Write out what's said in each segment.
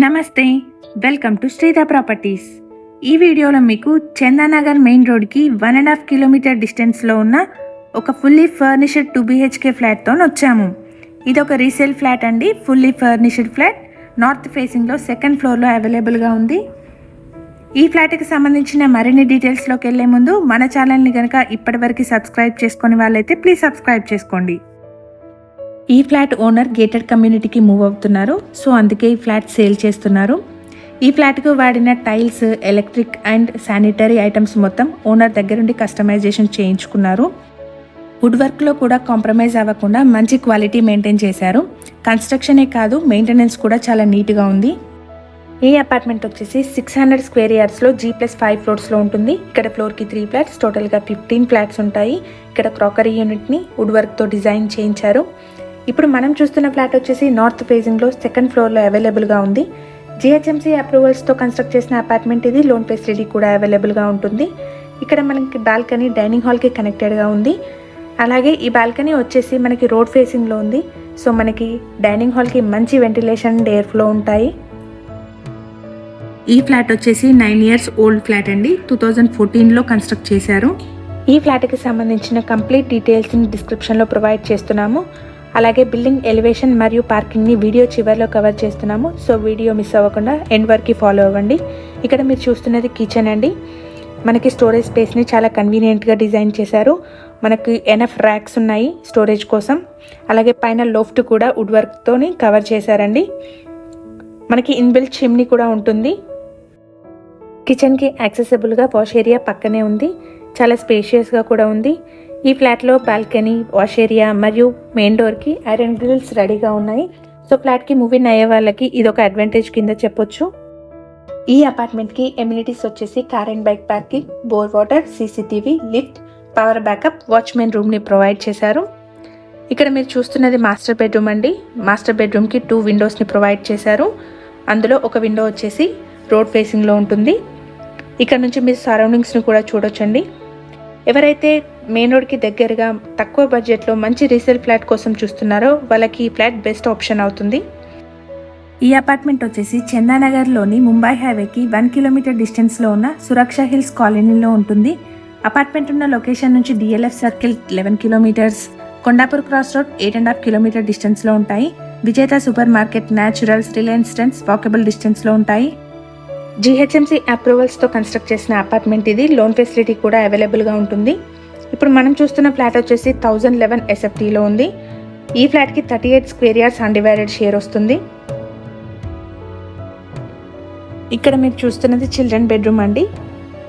నమస్తే, welcome to శ్రీధ properties. ఈ వీడియోలో మీకు చందానగర్ మెయిన్ రోడ్కి 1.5 కిలోమీటర్ డిస్టెన్స్లో ఉన్న ఒక ఫుల్లీ ఫర్నిష్డ్ 2 BHK ఫ్లాట్తో వచ్చాము. ఇది ఒక రీసేల్ ఫ్లాట్ అండి. ఫుల్లీ ఫర్నిష్డ్ ఫ్లాట్ నార్త్ ఫేసింగ్లో సెకండ్ ఫ్లోర్లో అవైలబుల్గా ఉంది. ఈ ఫ్లాట్కి సంబంధించిన మరిన్ని డీటెయిల్స్లోకి వెళ్ళే ముందు మన ఛానల్ని కనుక ఇప్పటివరకు సబ్స్క్రైబ్ చేసుకునే వాళ్ళైతే ప్లీజ్ సబ్స్క్రైబ్ చేసుకోండి. ఈ ఫ్లాట్ ఓనర్ గేటెడ్ కమ్యూనిటీకి మూవ్ అవుతున్నారు, సో అందుకే ఈ ఫ్లాట్ సేల్ చేస్తున్నారు. ఈ ఫ్లాట్కు వాడిన tiles, electric and sanitary items మొత్తం ఓనర్ దగ్గర నుండి కస్టమైజేషన్ చేయించుకున్నారు. వుడ్ వర్క్లో కూడా కాంప్రమైజ్ అవ్వకుండా మంచి క్వాలిటీ మెయింటైన్ చేశారు. కన్స్ట్రక్షనే కాదు, మెయింటెనెన్స్ కూడా చాలా నీట్గా ఉంది. ఈ అపార్ట్మెంట్ వచ్చేసి 600 స్క్వేర్ యార్డ్స్లో G+5 ఫ్లోర్స్లో ఉంటుంది. ఇక్కడ ఫ్లోర్కి 3 ఫ్లాట్స్, టోటల్గా 15 ఫ్లాట్స్ ఉంటాయి. ఇక్కడ క్రాకరీ యూనిట్ని వుడ్ వర్క్తో డిజైన్ చేయించారు. ఇప్పుడు మనం చూస్తున్న ఫ్లాట్ వచ్చేసి నార్త్ ఫేసింగ్లో సెకండ్ ఫ్లోర్లో అవైలబుల్గా ఉంది. GHMC అప్రూవల్స్తో కన్స్ట్రక్ట్ చేసిన అపార్ట్మెంట్ ఇది. లోన్ ఫెసిలిటీ కూడా అవైలబుల్గా ఉంటుంది. ఇక్కడ మనకి బాల్కనీ డైనింగ్ హాల్కి కనెక్టెడ్గా ఉంది. అలాగే ఈ బాల్కనీ వచ్చేసి మనకి రోడ్ ఫేసింగ్లో ఉంది, సో మనకి డైనింగ్ హాల్కి మంచి వెంటిలేషన్ అండ్ ఎయిర్ ఫ్లో ఉంటాయి. ఈ ఫ్లాట్ వచ్చేసి 9 ఇయర్స్ ఓల్డ్ ఫ్లాట్ అండి. 2014లో కన్స్ట్రక్ట్ చేశారు. ఈ ఫ్లాట్కి సంబంధించిన కంప్లీట్ డీటెయిల్స్ని డిస్క్రిప్షన్లో ప్రొవైడ్ చేస్తున్నాము. అలాగే బిల్డింగ్ ఎలివేషన్ మరియు పార్కింగ్ని వీడియో చివరిలో కవర్ చేస్తున్నాము, సో వీడియో మిస్ అవ్వకుండా ఎండ్ వరకు ఫాలో అవ్వండి. ఇక్కడ మీరు చూస్తున్నది కిచెన్ అండి. మనకి స్టోరేజ్ స్పేస్ని చాలా కన్వీనియంట్గా డిజైన్ చేశారు. మనకి ఎనఫ్ ర్యాక్స్ ఉన్నాయి స్టోరేజ్ కోసం. అలాగే పైన లోఫ్ట్ కూడా వుడ్ వర్క్తోని కవర్ చేశారండి. మనకి ఇన్బిల్ట్ చిమ్నీ కూడా ఉంటుంది. కిచెన్కి యాక్సెసిబుల్గా వాష్ ఏరియా పక్కనే ఉంది. చాలా స్పేషియస్గా కూడా ఉంది. ఈ ఫ్లాట్లో బాల్కనీ, వాష్ ఏరియా మరియు మెయిన్ డోర్కి ఐరన్ గ్రిల్స్ రెడీగా ఉన్నాయి. సో ఫ్లాట్కి మూవ్ ఇన్ అయ్యే వాళ్ళకి ఇది ఒక అడ్వాంటేజ్ కింద చెప్పొచ్చు. ఈ అపార్ట్మెంట్కి ఎమ్యూనిటీస్ వచ్చేసి car and bike parking, bore water, CCTV, lift, power backup, watchmen రూమ్ని ప్రొవైడ్ చేశారు. ఇక్కడ మీరు చూస్తున్నది మాస్టర్ బెడ్రూమ్ అండి. మాస్టర్ బెడ్రూమ్కి 2 విండోస్ని ప్రొవైడ్ చేశారు. అందులో ఒక విండో వచ్చేసి రోడ్ ఫేసింగ్లో ఉంటుంది. ఇక్కడ నుంచి మీరు సరౌండింగ్స్ని కూడా చూడొచ్చండి. ఎవరైతే మెయిన్ రోడ్కి దగ్గరగా తక్కువ బడ్జెట్లో మంచి రీసేల్ ఫ్లాట్ కోసం చూస్తున్నారో వాళ్ళకి ఈ ఫ్లాట్ బెస్ట్ ఆప్షన్ అవుతుంది. ఈ అపార్ట్మెంట్ వచ్చేసి చందానగర్లోని ముంబై హైవేకి 1 కిలోమీటర్ డిస్టెన్స్లో ఉన్న సురక్ష హిల్స్ కాలనీలో ఉంటుంది. అపార్ట్మెంట్ ఉన్న లొకేషన్ నుంచి DLF circle 11 kilometres, Kondapur cross road 8.5 kilometre డిస్టెన్స్లో ఉంటాయి. Vijetha super market, Naturals, Reliance Trends walkable డిస్టెన్స్లో ఉంటాయి. GHMC అప్రూవల్స్తో కన్స్ట్రక్ట్ చేసిన అపార్ట్మెంట్ ఇది. లోన్ ఫెసిలిటీ కూడా అవైలబుల్గా ఉంటుంది. ఇప్పుడు మనం చూస్తున్న ఫ్లాట్ వచ్చేసి 1011 SFTలో ఉంది. ఈ ఫ్లాట్కి 38 స్క్వేర్ యార్డ్స్ అన్డివైడెడ్ షేర్ వస్తుంది. ఇక్కడ మీరు చూస్తున్నది చిల్డ్రన్ బెడ్రూమ్ అండి.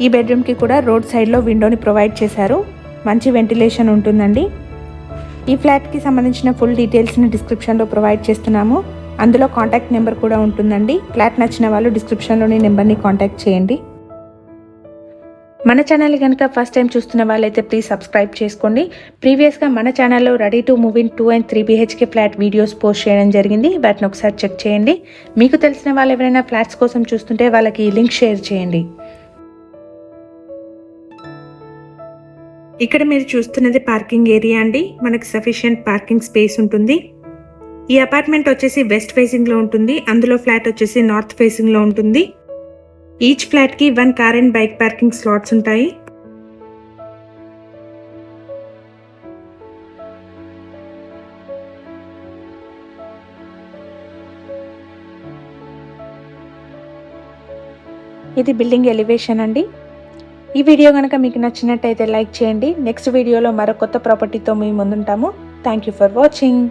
ఈ బెడ్రూమ్కి కూడా రోడ్ సైడ్లో విండోని ప్రొవైడ్ చేశారు. మంచి వెంటిలేషన్ ఉంటుందండి. ఈ ఫ్లాట్కి సంబంధించిన ఫుల్ డీటెయిల్స్ని డిస్క్రిప్షన్లో ప్రొవైడ్ చేస్తున్నాము. అందులో కాంటాక్ట్ నెంబర్ కూడా ఉంటుందండి. ఫ్లాట్ నచ్చిన వాళ్ళు డిస్క్రిప్షన్లోని నెంబర్ని కాంటాక్ట్ చేయండి. మన ఛానల్ కనుక ఫస్ట్ టైం చూస్తున్న వాళ్ళైతే ప్లీజ్ సబ్స్క్రైబ్ చేసుకోండి. ప్రీవియస్గా మన ఛానల్లో ready to move in 2 and 3 BHK flat videos post చేయడం జరిగింది. వాటిని ఒకసారి చెక్ చేయండి. మీకు తెలిసిన వాళ్ళు ఎవరైనా ఫ్లాట్స్ కోసం చూస్తుంటే వాళ్ళకి ఈ లింక్ షేర్ చేయండి. ఇక్కడ మీరు చూస్తున్నది పార్కింగ్ ఏరియా అండి. మనకు సఫిషియంట్ పార్కింగ్ స్పేస్ ఉంటుంది. ఈ అపార్ట్మెంట్ వచ్చేసి వెస్ట్ ఫేసింగ్లో ఉంటుంది. అందులో ఫ్లాట్ వచ్చేసి నార్త్ ఫేసింగ్లో ఉంటుంది. ఈచ్ ఫ్లాట్కి 1 car and bike parking slots ఉంటాయి. ఇది బిల్డింగ్ ఎలివేషన్ అండి. ఈ వీడియో కనుక మీకు నచ్చినట్టయితే లైక్ చేయండి. నెక్స్ట్ వీడియోలో మరో కొత్త ప్రాపర్టీతో మీ ముందుంటాము. Thank you for watching.